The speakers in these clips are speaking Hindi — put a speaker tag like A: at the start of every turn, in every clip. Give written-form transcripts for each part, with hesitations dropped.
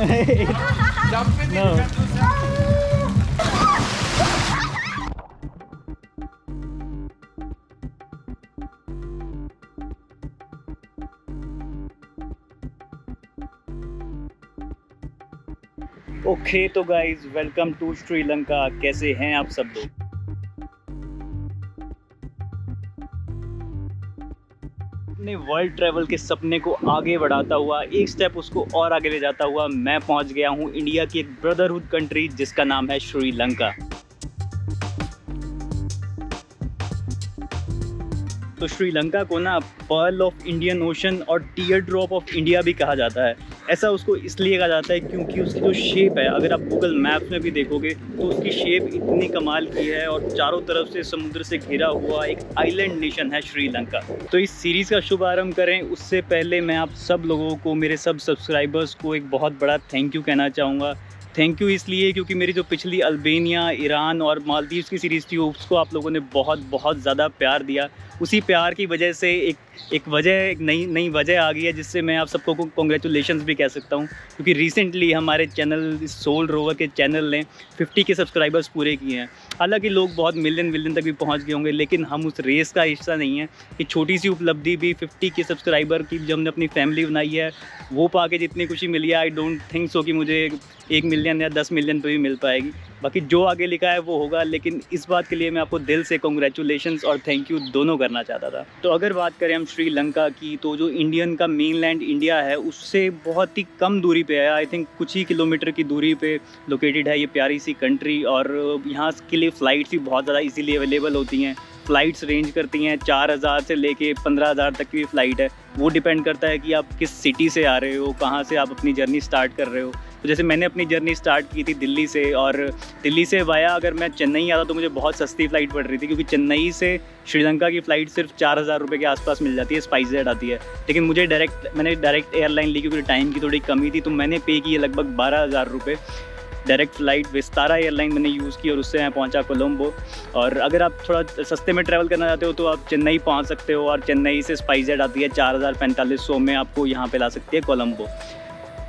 A: ओके तो गाइज वेलकम टू श्रीलंका। कैसे हैं आप सब लोग? अपने वर्ल्ड ट्रैवल के सपने को आगे बढ़ाता हुआ, एक स्टेप उसको और आगे ले जाता हुआ, मैं पहुंच गया हूं इंडिया की एक ब्रदरहुड कंट्री जिसका नाम है श्रीलंका। तो श्रीलंका को ना पर्ल ऑफ इंडियन ओशन और टीयर ड्रॉप ऑफ इंडिया भी कहा जाता है। ऐसा उसको इसलिए कहा जाता है क्योंकि उसकी जो शेप है, अगर आप गूगल मैप्स में भी देखोगे तो उसकी शेप इतनी कमाल की है और चारों तरफ से समुद्र से घिरा हुआ एक आइलैंड नेशन है श्रीलंका। तो इस सीरीज़ का शुभारंभ करें उससे पहले मैं आप सब लोगों को, मेरे सब सब्सक्राइबर्स को एक बहुत बड़ा थैंक यू कहना चाहूँगा। थैंक यू इसलिए क्योंकि मेरी जो पिछली अल्बानिया, ईरान और मालदीव्स की सीरीज़ थी उसको आप लोगों ने बहुत ज़्यादा प्यार दिया। उसी प्यार की वजह से एक नई वजह आ गई है जिससे मैं आप सबको कॉन्ग्रेचुलेशंस भी कह सकता हूँ, क्योंकि रिसेंटली हमारे चैनल सोल रोवर के चैनल ने 50 के सब्सक्राइबर्स पूरे किए हैं। हालांकि लोग बहुत मिलियन तक भी पहुँच गए होंगे, लेकिन हम उस रेस का हिस्सा नहीं है। कि छोटी सी उपलब्धि भी 50 के सब्सक्राइबर की जब हमने अपनी फैमिली बनाई है वो पाके जितनी खुशी मिली है, आई डोंट थिंक सो कि मुझे 1 मिलियन या 10 मिलियन पे भी मिल पाएगी। बाकी जो आगे लिखा है वो होगा, लेकिन इस बात के लिए मैं आपको दिल से कॉन्ग्रेचुलेशंस और थैंक यू दोनों करना चाहता था। तो अगर बात करें हम श्रीलंका की, तो जो इंडियन का मेनलैंड इंडिया है उससे बहुत ही कम दूरी पे है। आई थिंक कुछ ही किलोमीटर की दूरी पे लोकेटेड है ये प्यारी सी कंट्री। और यहाँ के लिए फ़्लाइट्स भी बहुत ज़्यादा इजीली अवेलेबल होती हैं। फ़्लाइट्स रेंज करती हैं 4000 से लेके 15000 तक की फ़्लाइट है। वो डिपेंड करता है कि आप किस सिटी से आ रहे हो, कहाँ से आप अपनी जर्नी स्टार्ट कर रहे हो। तो जैसे मैंने अपनी जर्नी स्टार्ट की थी दिल्ली से, और दिल्ली से वाया अगर मैं चेन्नई आता तो मुझे बहुत सस्ती फ़्लाइट पड़ रही थी, क्योंकि चेन्नई से श्रीलंका की फ़्लाइट सिर्फ 4000 रुपये के आसपास मिल जाती है, स्पाइसजेट आती है। लेकिन मैंने डायरेक्ट एयरलाइन ली क्योंकि टाइम की थोड़ी कमी थी, तो मैंने पे किए लगभग 12000 रुपये। डायरेक्ट फ़्लाइट विस्तारा एयरलाइन मैंने यूज़ की और उससे मैं पहुंचा कोलंबो। और अगर आप थोड़ा सस्ते में ट्रैवल करना चाहते हो तो आप चेन्नई पहुंच सकते हो, और चेन्नई से स्पाइसजेट आती है 4500 में, आपको यहाँ पे ला सकती है कोलंबो।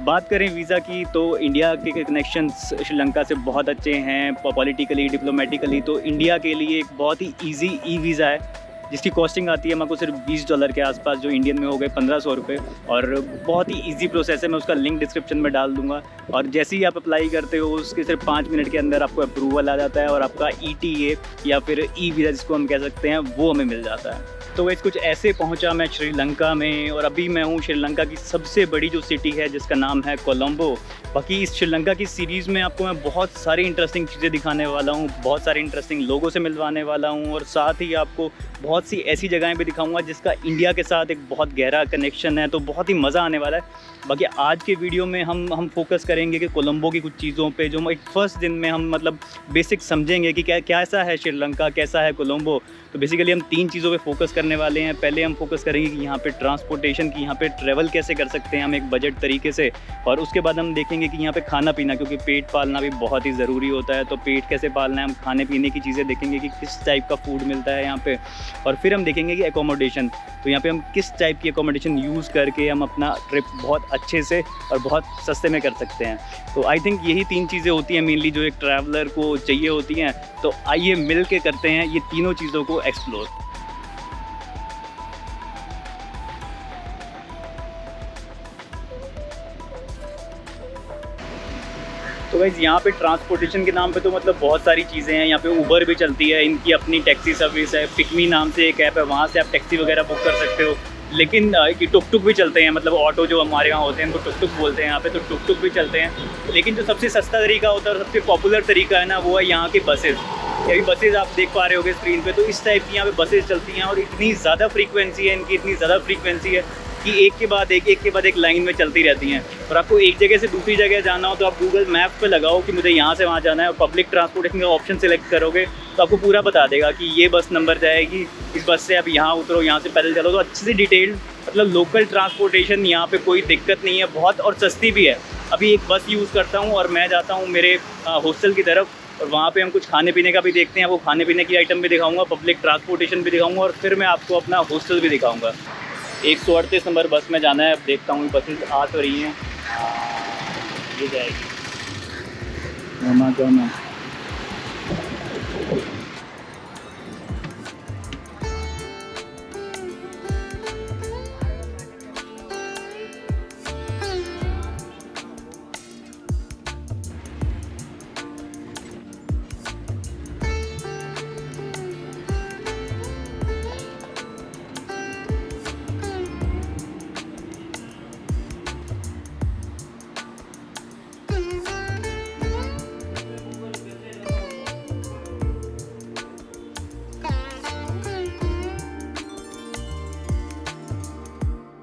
A: बात करें वीज़ा की, तो इंडिया के कनेक्शंस श्रीलंका से बहुत अच्छे हैं, पॉलिटिकली, डिप्लोमेटिकली। तो इंडिया के लिए एक बहुत ही ईजी ई वीज़ा है जिसकी कॉस्टिंग आती है हमको सिर्फ $20 के आसपास, जो इंडियन में हो गए 1500 रुपये। और बहुत ही इजी प्रोसेस है, मैं उसका लिंक डिस्क्रिप्शन में डाल दूंगा। और जैसे ही आप अप्लाई करते हो उसके सिर्फ 5 मिनट के अंदर आपको अप्रूवल आ जाता है और आपका ETA या फिर ई वीज़ा जिसको हम कह सकते हैं वो हमें मिल जाता है। तो वैसे कुछ ऐसे पहुंचा मैं श्रीलंका में, और अभी मैं हूं श्रीलंका की सबसे बड़ी जो सिटी है जिसका नाम है कोलंबो। बाकी इस श्रीलंका की सीरीज़ में आपको मैं बहुत सारी इंटरेस्टिंग चीज़ें दिखाने वाला हूं, बहुत सारे इंटरेस्टिंग लोगों से मिलवाने वाला हूं, और साथ ही आपको बहुत सी ऐसी जगहें भी दिखाऊंगा जिसका इंडिया के साथ एक बहुत गहरा कनेक्शन है। तो बहुत ही मज़ा आने वाला है। बाकी आज के वीडियो में हम फोकस करेंगे कि कोलंबो की कुछ चीज़ों पे, जो एक फ़र्स्ट दिन में हम मतलब बेसिक समझेंगे कि क्या ऐसा है श्रीलंका, कैसा है कोलंबो। तो बेसिकली हम 3 चीज़ों पे फोकस करने वाले हैं। पहले हम फोकस करेंगे कि यहाँ पे ट्रांसपोर्टेशन की, यहाँ पे ट्रैवल कैसे कर सकते हैं हम एक बजट तरीके से, और उसके बाद हम देखेंगे कि यहाँ पे खाना पीना, क्योंकि पेट पालना भी बहुत ही ज़रूरी होता है। तो पेट कैसे पालना है, हम खाने पीने की चीज़ें देखेंगे कि किस टाइप का फूड मिलता है यहाँ पे। और फिर हम देखेंगे कि एकोमोडेशन, तो यहाँ पे हम किस टाइप की एकोमोडेशन यूज़ करके हम अपना ट्रिप बहुत अच्छे से और बहुत सस्ते में कर सकते हैं। तो आई थिंक यही 3 चीज़ें होती हैं मेनली जो एक ट्रैवलर को चाहिए होती हैं। तो आइए मिल के करते हैं ये तीनों चीज़ों को एक्सप्लोर। तो गाइस यहाँ पे ट्रांसपोर्टेशन के नाम पे तो मतलब बहुत सारी चीज़ें हैं। यहाँ पे उबर भी चलती है, इनकी अपनी टैक्सी सर्विस है। पिकमी नाम से एक ऐप है, वहाँ से आप टैक्सी वगैरह बुक कर सकते हो। लेकिन टुक टुक भी चलते हैं, मतलब ऑटो जो हमारे यहाँ होते हैं उनको टुक टुक बोलते हैं यहाँ पे, तो टुक टुक भी चलते हैं। लेकिन जो सबसे सस्ता तरीका होता है और सबसे पॉपुलर तरीका है ना, वो है यहाँ के बसेज़। यही बसेज़ आप देख पा रहे होगे स्क्रीन पे। तो इस टाइप की यहाँ पे बसेज़ चलती हैं, और इतनी ज़्यादा फ्रीक्वेंसी है इनकी, इतनी ज़्यादा फ्रीक्वेंसी है कि एक के बाद एक लाइन में चलती रहती हैं। और आपको एक जगह से दूसरी जगह जाना हो तो आप गूगल मैप पे लगाओ कि मुझे यहाँ से वहाँ जाना है, और पब्लिक ट्रांसपोर्टेशन का ऑप्शन सेलेक्ट करोगे तो आपको पूरा बता देगा कि ये बस नंबर जाएगी, इस बस से आप यहाँ उतरो, यहाँ से पैदल चलो। तो अच्छे से डिटेल्ड, मतलब लोकल ट्रांसपोर्टेशन यहाँ पे कोई दिक्कत नहीं है, बहुत, और सस्ती भी है। अभी एक बस यूज़ करता हूँ और मैं जाता हूँ मेरे हॉस्टल की तरफ, और वहाँ पे हम कुछ खाने पीने का भी देखते हैं। वो खाने पीने की आइटम भी दिखाऊंगा, पब्लिक ट्रांसपोर्टेशन भी दिखाऊंगा, और फिर मैं आपको अपना हॉस्टल भी दिखाऊंगा। 138 नंबर बस में जाना है। अब देखता हूँ बसेस आ तो रही हैं। ये जाएगी गमा गमा।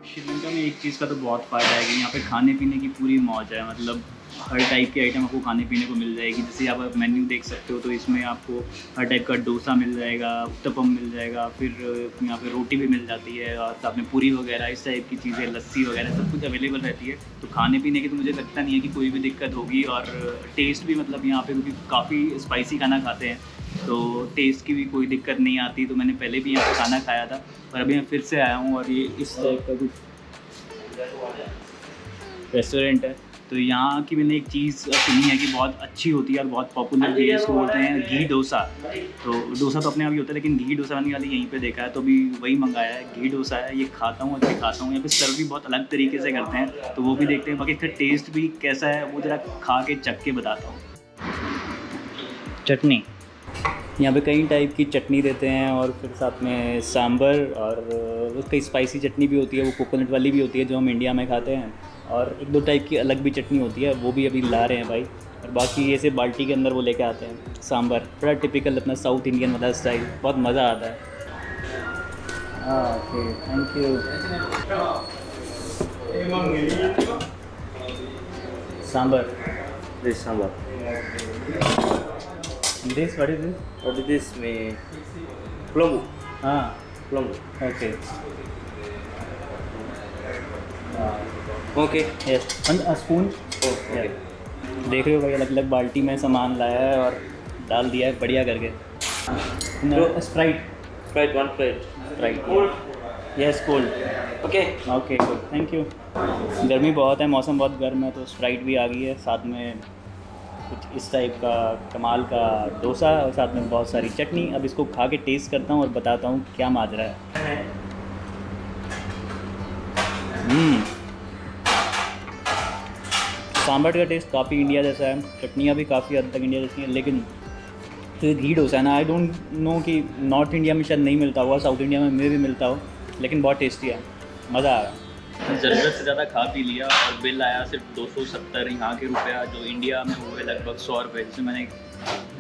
A: श्रीलंका में एक चीज़ का तो बहुत फ़ायदा है कि यहाँ पे खाने पीने की पूरी मौज है। मतलब हर टाइप के आइटम आपको खाने पीने को मिल जाएगी। जैसे आप मेन्यू देख सकते हो तो इसमें आपको हर टाइप का डोसा मिल जाएगा, उत्तपम मिल जाएगा, फिर यहाँ पे रोटी भी मिल जाती है और साथ में पूरी वगैरह इस टाइप की चीज़ें, लस्सी वगैरह सब कुछ अवेलेबल रहती है। तो खाने पीने की तो मुझे लगता नहीं है कि कोई भी दिक्कत होगी। और टेस्ट भी मतलब यहाँ पे क्योंकि काफ़ी स्पाइसी खाना खाते हैं तो टेस्ट की भी कोई दिक्कत नहीं आती। तो मैंने पहले भी यहाँ पे खाना खाया था और अभी मैं फिर से आया हूँ और ये इस टाइप का कुछ रेस्टोरेंट है। तो यहाँ की मैंने एक चीज़ सुनी है कि बहुत अच्छी होती है और बहुत पॉपुलर भी है। इसको बोलते हैं घी डोसा। तो डोसा तो अपने आप ही होता है लेकिन घी डोसा बनने वाली यहीं पे देखा है तो अभी वही मंगाया है। घी डोसा है, ये खाता हूँ, अच्छे खाता हूँ। यहाँ पे सर्व भी बहुत अलग तरीके से करते हैं तो वो भी देखते हैं। बाकी इसका टेस्ट भी कैसा है वो ज़रा खा के चख के बताता हूँ। चटनी, यहाँ पे कई टाइप की चटनी देते हैं और फिर साथ में सांभर और उसकी स्पाइसी चटनी भी होती है, वो कोकोनट वाली भी होती है जो हम इंडिया में खाते हैं। और एक दो टाइप की अलग भी चटनी होती है, वो भी अभी ला रहे हैं भाई। और बाकी ऐसे बाल्टी के अंदर वो लेके आते हैं सांभर, बड़ा टिपिकल अपना साउथ इंडियन वाला स्टाइल, बहुत मज़ा आता है। Okay, thank you. Sambar,
B: This sambar.
A: This what is this?
B: What is this? Me plum.
A: हाँ,
B: Plum.
A: Okay,
B: Okay.
A: Yes, spoon.
B: Oh, okay.
A: देख रहे हो भाई, अलग अलग बाल्टी में सामान लाया है और डाल दिया है बढ़िया करके। Sprite,
B: Sprite, 1 plate.
A: Sprite, yes, cold.
B: Okay.
A: Okay, good, thank you. गर्मी बहुत है, मौसम बहुत गर्म है तो स्प्राइट भी आ गई है। साथ में कुछ इस टाइप का कमाल का डोसा और साथ में बहुत सारी चटनी। अब इसको खा के टेस्ट करता हूँ और बताता हूँ क्या माजरा है। सांभर का टेस्ट काफ़ी इंडिया जैसा है, चटनियाँ भी काफ़ी हद तक इंडिया जैसी हैं। लेकिन तो ये घी डोसा है ना, आई डोंट नो कि नॉर्थ इंडिया में शायद नहीं मिलता हुआ, साउथ इंडिया में भी मिलता हो, लेकिन बहुत टेस्टी है, मज़ा आ रहा है। ज़रूरत से ज़्यादा खा पी लिया और बिल आया सिर्फ 270 यहाँ के रुपया, जो इंडिया में हुए लगभग 100 रुपये। जिसमें मैंने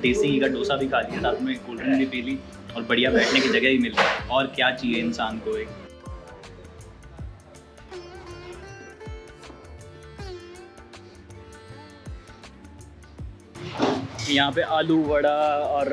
A: देसी घी का डोसा भी खा लिया, साथ में कोल्ड ड्रिंक भी पी ली और बढ़िया बैठने की जगह ही मिल गई। और क्या चाहिए इंसान को। एक यहाँ पे आलू वड़ा और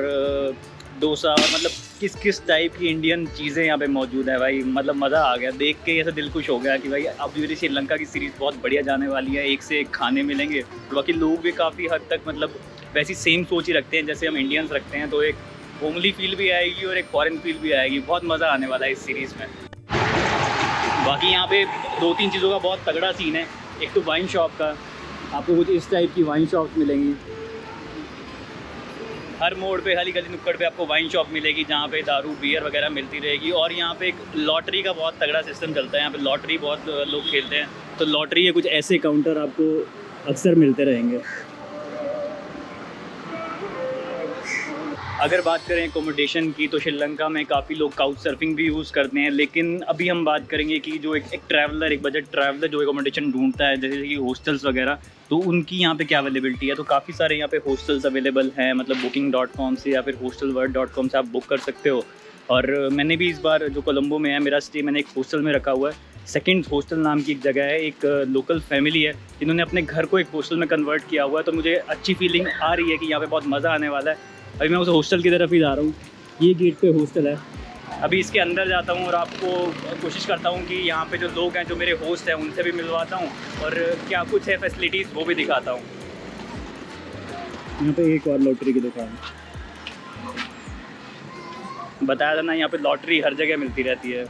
A: डोसा और मतलब किस किस टाइप की इंडियन चीज़ें यहाँ पे मौजूद है भाई। मतलब मज़ा आ गया देख के, ऐसा दिल खुश हो गया कि भाई अब मेरी श्रीलंका की सीरीज़ बहुत बढ़िया जाने वाली है। एक से एक खाने मिलेंगे और बाकी लोग भी काफ़ी हद तक मतलब वैसी सेम सोच ही रखते हैं जैसे हम इंडियंस रखते हैं। तो एक होमली फील भी आएगी और एक फॉरेन फील भी आएगी। बहुत मज़ा आने वाला है इस सीरीज़ में। बाकी यहाँ पे 2-3 चीज़ों का बहुत तगड़ा सीन है। एक तो वाइन शॉप का, आपको कुछ इस टाइप की वाइन शॉप्स मिलेंगी हर मोड़ पे, हरी गली नुक्कड़ पे आपको वाइन शॉप मिलेगी जहाँ पे दारू बियर वगैरह मिलती रहेगी। और यहाँ पे एक लॉटरी का बहुत तगड़ा सिस्टम चलता है। यहाँ पे लॉटरी बहुत लोग खेलते हैं तो लॉटरी के कुछ ऐसे काउंटर आपको अक्सर मिलते रहेंगे। अगर बात करें एकोमोडेशन की तो श्रीलंका में काफ़ी लोग काउच सर्फिंग भी यूज़ करते हैं। लेकिन अभी हम बात करेंगे कि जो एक ट्रैवलर, एक बजट ट्रैवलर जो एकोमोडेशन ढूंढता है, जैसे कि हॉस्टल्स वगैरह, तो उनकी यहाँ पे क्या अवेलेबिलिटी है। तो काफ़ी सारे यहाँ पे हॉस्टल्स अवेलेबल हैं, मतलब booking.com से या फिर hostelworld.com से आप बुक कर सकते हो। और मैंने भी इस बार जो कोलंबो में है मेरा स्टे, मैंने एक हॉस्टल में रखा हुआ है। सेकंड हॉस्टल नाम की एक जगह है, एक लोकल फैमिली है जिन्होंने अपने घर को एक हॉस्टल में कन्वर्ट किया हुआ है। तो मुझे अच्छी फीलिंग आ रही है कि यहाँ पे बहुत मज़ा आने वाला है। अभी मैं उस हॉस्टल की तरफ ही जा रहा हूँ, ये गेट पे हॉस्टल है। अभी इसके अंदर जाता हूँ और आपको कोशिश करता हूँ कि यहाँ पे जो लोग हैं, जो मेरे होस्ट हैं, उनसे भी मिलवाता हूँ और क्या कुछ है फैसिलिटीज़ वो भी दिखाता हूँ। यहाँ पे एक और लॉटरी की दुकान, बताया था ना, यहाँ पे लॉटरी हर जगह मिलती रहती है।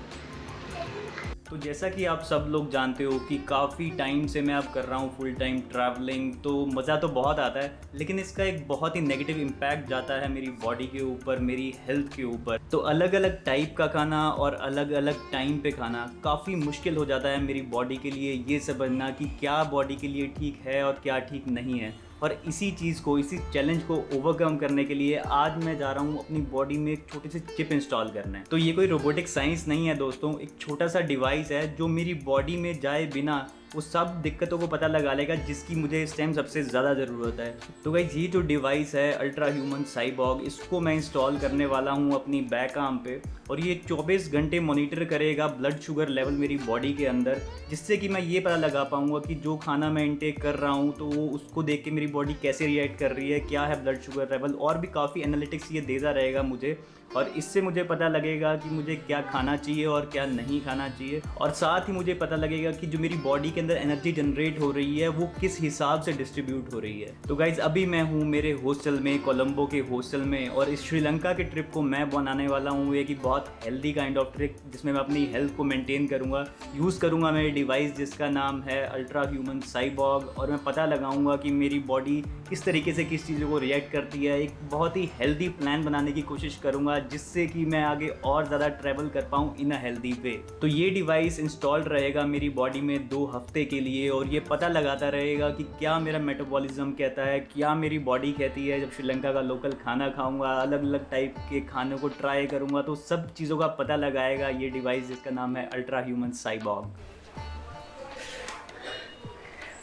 A: तो जैसा कि आप सब लोग जानते हो कि काफ़ी टाइम से मैं अब कर रहा हूँ फुल टाइम ट्रैवलिंग, तो मज़ा तो बहुत आता है, लेकिन इसका एक बहुत ही नेगेटिव इम्पैक्ट जाता है मेरी बॉडी के ऊपर, मेरी हेल्थ के ऊपर। तो अलग अलग टाइप का खाना और अलग अलग टाइम पे खाना काफ़ी मुश्किल हो जाता है मेरी बॉडी के लिए ये समझना कि क्या बॉडी के लिए ठीक है और क्या ठीक नहीं है। और इसी चीज़ को, इसी चैलेंज को ओवरकम करने के लिए आज मैं जा रहा हूँ अपनी बॉडी में एक छोटी सी चिप इंस्टॉल करने। तो ये कोई रोबोटिक साइंस नहीं है दोस्तों, एक छोटा सा डिवाइस है जो मेरी बॉडी में जाए बिना वो सब दिक्कतों को पता लगा लेगा जिसकी मुझे इस टाइम सबसे ज़्यादा ज़रूरत है। तो गाइस ये जो डिवाइस है अल्ट्रा ह्यूमन साइबॉग, इसको मैं इंस्टॉल करने वाला हूँ अपनी बैक आर्म पे, और ये 24 घंटे मॉनिटर करेगा ब्लड शुगर लेवल मेरी बॉडी के अंदर, जिससे कि मैं ये पता लगा पाऊँगा कि जो खाना मैं इंटेक कर रहा हूँ तो वो उसको देख के मेरी बॉडी कैसे रिएक्ट कर रही है, क्या है ब्लड शुगर लेवल, और भी काफ़ी एनालिटिक्स ये देता रहेगा मुझे। और इससे मुझे पता लगेगा कि मुझे क्या खाना चाहिए और क्या नहीं खाना चाहिए, और साथ ही मुझे पता लगेगा कि जो मेरी बॉडी के अंदर एनर्जी जनरेट हो रही है वो किस हिसाब से डिस्ट्रीब्यूट हो रही है। तो गाइज़ अभी मैं हूँ मेरे हॉस्टल में, कोलंबो के हॉस्टल में, और इस श्रीलंका के ट्रिप को मैं बनाने वाला हूँ एक बहुत हेल्दी काइंड ऑफ ट्रिप, जिसमें मैं अपनी हेल्थ को मेंटेन करूँगा। यूज़ करूँगा मेरी डिवाइस जिसका नाम है अल्ट्रा ह्यूमन साइबॉग, और मैं पता लगाऊँगा कि मेरी बॉडी किस तरीके से किस चीज़ों को रिएक्ट करती है। एक बहुत ही हेल्दी प्लान बनाने की कोशिश करूँगा जिससे कि मैं आगे और ज़्यादा ट्रैवल कर पाऊँ इन अ हेल्दी वे। तो ये डिवाइस इंस्टॉल रहेगा मेरी बॉडी में 2 हफ्ते के लिए, और ये पता लगाता रहेगा कि क्या मेरा मेटाबॉलिज्म कहता है, क्या मेरी बॉडी कहती है। जब श्रीलंका का लोकल खाना खाऊंगा, अलग अलग टाइप के खानों को ट्राई करूंगा, तो सब चीज़ों का पता लगाएगा ये डिवाइस जिसका नाम है अल्ट्रा ह्यूमन साइबॉग।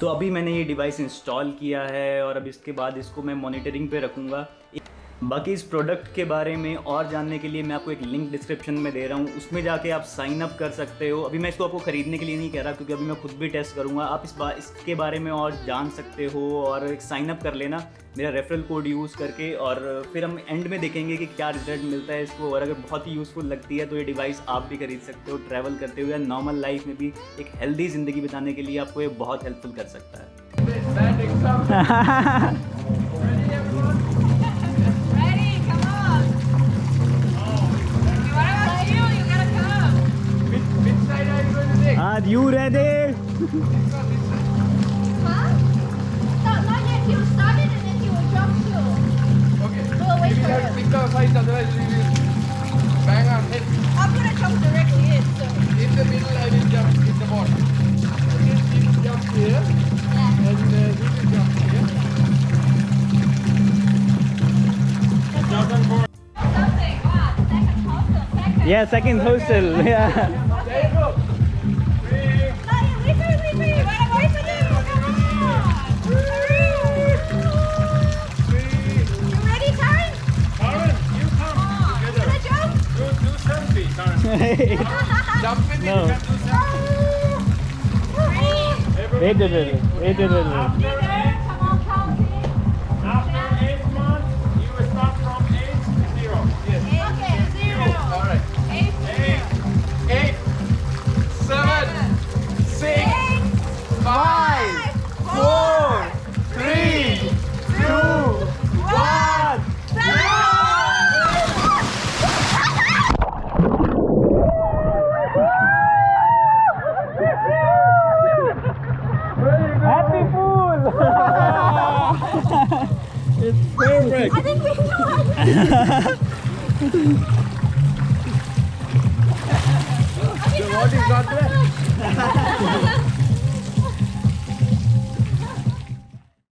A: तो अभी मैंने ये डिवाइस इंस्टॉल किया है और अब इसके बाद इसको मैं मॉनिटरिंग पे रखूँगा। बाकी इस प्रोडक्ट के बारे में और जानने के लिए मैं आपको एक लिंक डिस्क्रिप्शन में दे रहा हूँ, उसमें जाके आप साइन अप कर सकते हो। अभी मैं इसको आपको ख़रीदने के लिए नहीं कह रहा, क्योंकि अभी मैं खुद भी टेस्ट करूँगा। आप इसके बारे में और जान सकते हो और एक साइन अप कर लेना मेरा रेफरल कोड यूज़ करके, और फिर हम एंड में देखेंगे कि क्या रिजल्ट मिलता है इसको। और अगर बहुत ही यूज़फुल लगती है तो ये डिवाइस आप भी खरीद सकते हो, ट्रैवल करते हुए या नॉर्मल लाइफ में भी एक हेल्दी ज़िंदगी बिताने के लिए आपको ये बहुत हेल्पफुल कर सकता है। Are you ready?
C: Huh? No, not yet. He will start it and then he will jump too.
D: Okay.
C: We'll wait
D: You
C: for
D: have to
C: him.
D: pick up sides, otherwise you will bang our head.
C: I'm gonna jump directly in, so.
D: In the middle, I will jump in the bottom. Okay, he will jump here,
C: Yeah.
D: and we will jump here.
C: Something. Wow, second hostel. Second.
A: Yeah, second hostel. Yeah.
D: There you go. Three.
C: No, yeah, wait for him, wait for him. Wait for him. Come on.
D: Three.
C: You ready, Karen?
D: Karen, you come
C: Should
D: together.
C: I jump?
D: Do selfie, Karen. Jump with me,
A: No.
D: you can do selfie.
A: Wait a little. Wait a little.
C: Come on, Kelsey.
D: After 8 months, you will start from 8 to 0. Yes.
C: Okay, 0.
D: All right.
C: 8,
D: 8, 7, 6, 5, 4, 3, 2, 1.
A: Happy fool! It's perfect.
C: I think we know.
D: What is not there?